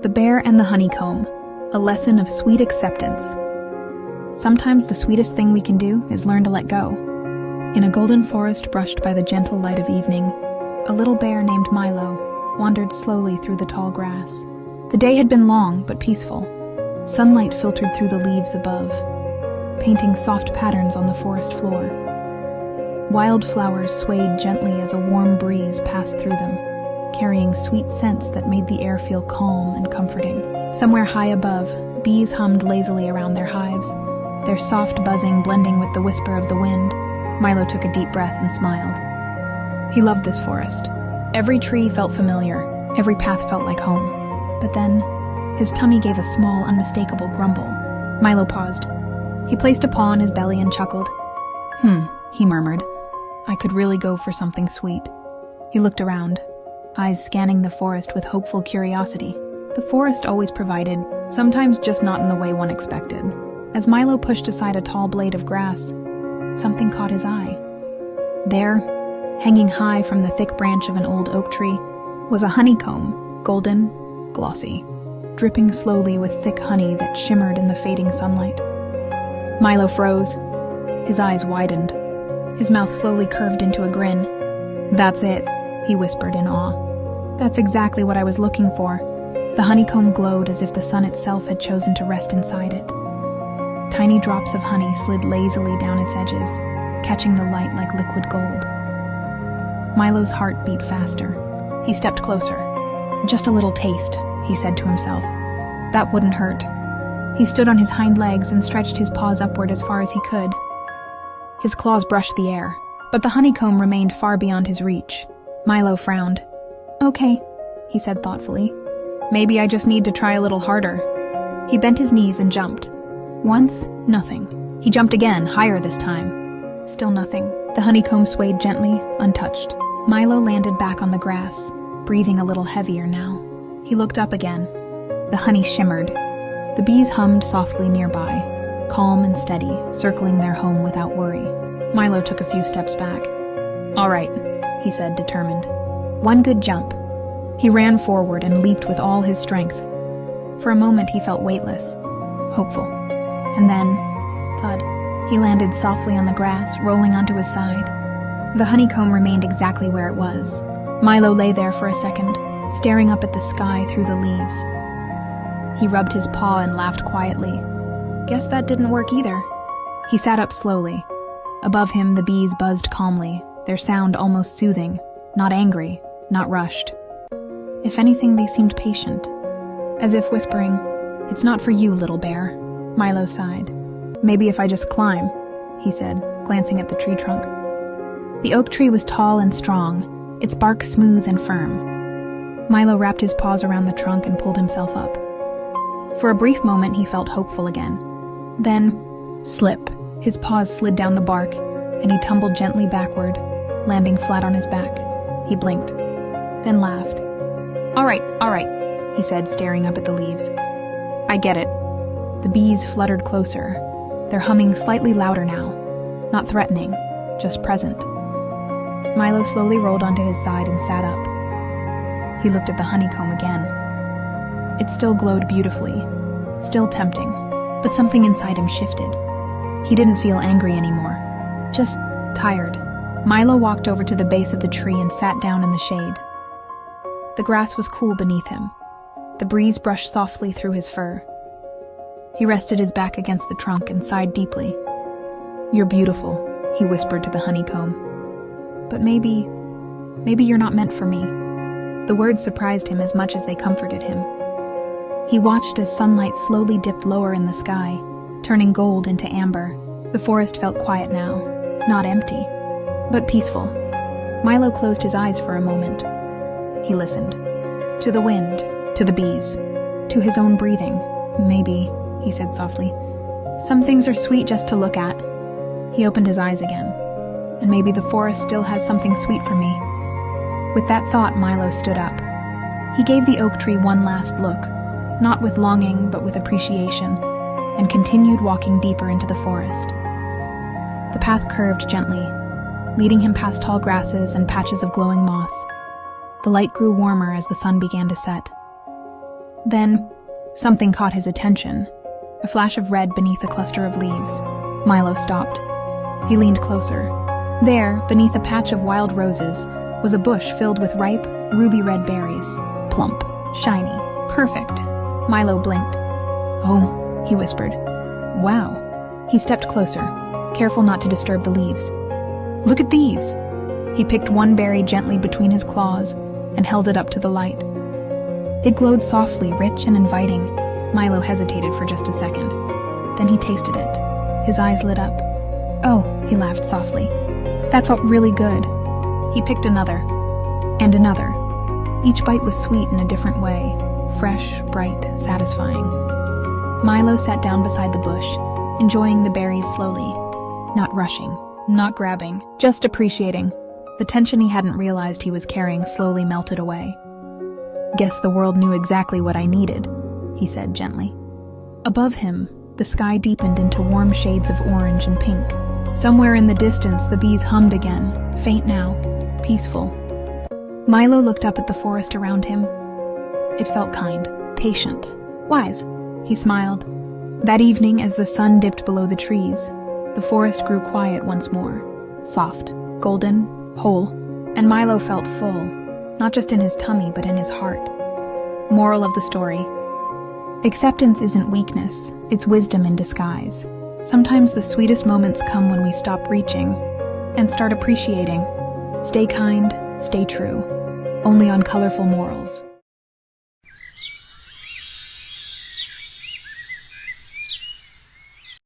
The Bear and the Honeycomb, a lesson of sweet acceptance. Sometimes the sweetest thing we can do is learn to let go. In a golden forest brushed by the gentle light of evening, a little bear named Milo wandered slowly through the tall grass. The day had been long but peaceful. Sunlight filtered through the leaves above, painting soft patterns on the forest floor. Wildflowers swayed gently as a warm breeze passed through them, carrying sweet scents that made the air feel calm and comforting. Somewhere high above, bees hummed lazily around their hives, their soft buzzing blending with the whisper of the wind. Milo took a deep breath and smiled. He loved this forest. Every tree felt familiar, every path felt like home. But then, his tummy gave a small, unmistakable grumble. Milo paused. He placed a paw on his belly and chuckled. He murmured. I could really go for something sweet. He looked around, eyes scanning the forest with hopeful curiosity. The forest always provided, sometimes just not in the way one expected. As Milo pushed aside a tall blade of grass, something caught his eye. There, hanging high from the thick branch of an old oak tree, was a honeycomb, golden, glossy, dripping slowly with thick honey that shimmered in the fading sunlight. Milo froze. His eyes widened. His mouth slowly curved into a grin. That's it, he whispered in awe. That's exactly what I was looking for. The honeycomb glowed as if the sun itself had chosen to rest inside it. Tiny drops of honey slid lazily down its edges, catching the light like liquid gold. Milo's heart beat faster. He stepped closer. Just a little taste, he said to himself. That wouldn't hurt. He stood on his hind legs and stretched his paws upward as far as he could. His claws brushed the air, but the honeycomb remained far beyond his reach. Milo frowned. Okay, he said thoughtfully. Maybe I just need to try a little harder. He bent his knees and jumped. Once, nothing. He jumped again, higher this time. Still nothing. The honeycomb swayed gently, untouched. Milo landed back on the grass, breathing a little heavier now. He looked up again. The honey shimmered. The bees hummed softly nearby, calm and steady, circling their home without worry. Milo took a few steps back. All right, he said, determined. One good jump. He ran forward and leaped with all his strength. For a moment he felt weightless, hopeful. And then, thud, he landed softly on the grass, rolling onto his side. The honeycomb remained exactly where it was. Milo lay there for a second, staring up at the sky through the leaves. He rubbed his paw and laughed quietly. Guess that didn't work either. He sat up slowly. Above him, the bees buzzed calmly, their sound almost soothing, not angry, not rushed. If anything, they seemed patient, as if whispering, "It's not for you, little bear." Milo sighed. Maybe if I just climb, he said, glancing at the tree trunk. The oak tree was tall and strong, its bark smooth and firm. Milo wrapped his paws around the trunk and pulled himself up. For a brief moment, he felt hopeful again. Then, slip, his paws slid down the bark, and he tumbled gently backward, landing flat on his back. He blinked, then laughed. All right, he said, staring up at the leaves. I get it. The bees fluttered closer, their humming slightly louder now, not threatening, just present. Milo slowly rolled onto his side and sat up. He looked at the honeycomb again. It still glowed beautifully, still tempting, but something inside him shifted. He didn't feel angry anymore, just tired. Milo walked over to the base of the tree and sat down in the shade. The grass was cool beneath him. The breeze brushed softly through his fur. He rested his back against the trunk and sighed deeply. You're beautiful, he whispered to the honeycomb. But maybe you're not meant for me. The words surprised him as much as they comforted him. He watched as sunlight slowly dipped lower in the sky, turning gold into amber. The forest felt quiet now, not empty, but peaceful. Milo closed his eyes for a moment. He listened. To the wind, to the bees, to his own breathing. Maybe, he said softly, some things are sweet just to look at. He opened his eyes again. And maybe the forest still has something sweet for me. With that thought, Milo stood up. He gave the oak tree one last look, not with longing, but with appreciation, and continued walking deeper into the forest. The path curved gently, leading him past tall grasses and patches of glowing moss. The light grew warmer as the sun began to set. Then, something caught his attention. A flash of red beneath a cluster of leaves. Milo stopped. He leaned closer. There, beneath a patch of wild roses, was a bush filled with ripe, ruby-red berries. Plump, shiny, perfect. Milo blinked. "Oh," he whispered. "Wow." He stepped closer, careful not to disturb the leaves. "Look at these." He picked one berry gently between his claws and held it up to the light. It glowed softly, rich and inviting. Milo hesitated for just a second. Then he tasted it. His eyes lit up. "Oh," he laughed softly. "That's all really good." He picked another, and another. Each bite was sweet in a different way, fresh, bright, satisfying. Milo sat down beside the bush, enjoying the berries slowly, not rushing, not grabbing, just appreciating. The tension he hadn't realized he was carrying slowly melted away. "Guess the world knew exactly what I needed," he said gently. Above him, the sky deepened into warm shades of orange and pink. Somewhere in the distance, the bees hummed again, faint now, peaceful. Milo looked up at the forest around him. It felt kind, patient, wise. He smiled. That evening, as the sun dipped below the trees, the forest grew quiet once more, soft, golden, whole, and Milo felt full, not just in his tummy, but in his heart. Moral of the story: acceptance isn't weakness, it's wisdom in disguise. Sometimes the sweetest moments come when we stop reaching and start appreciating. Stay kind, stay true. Only on Colorful Morals.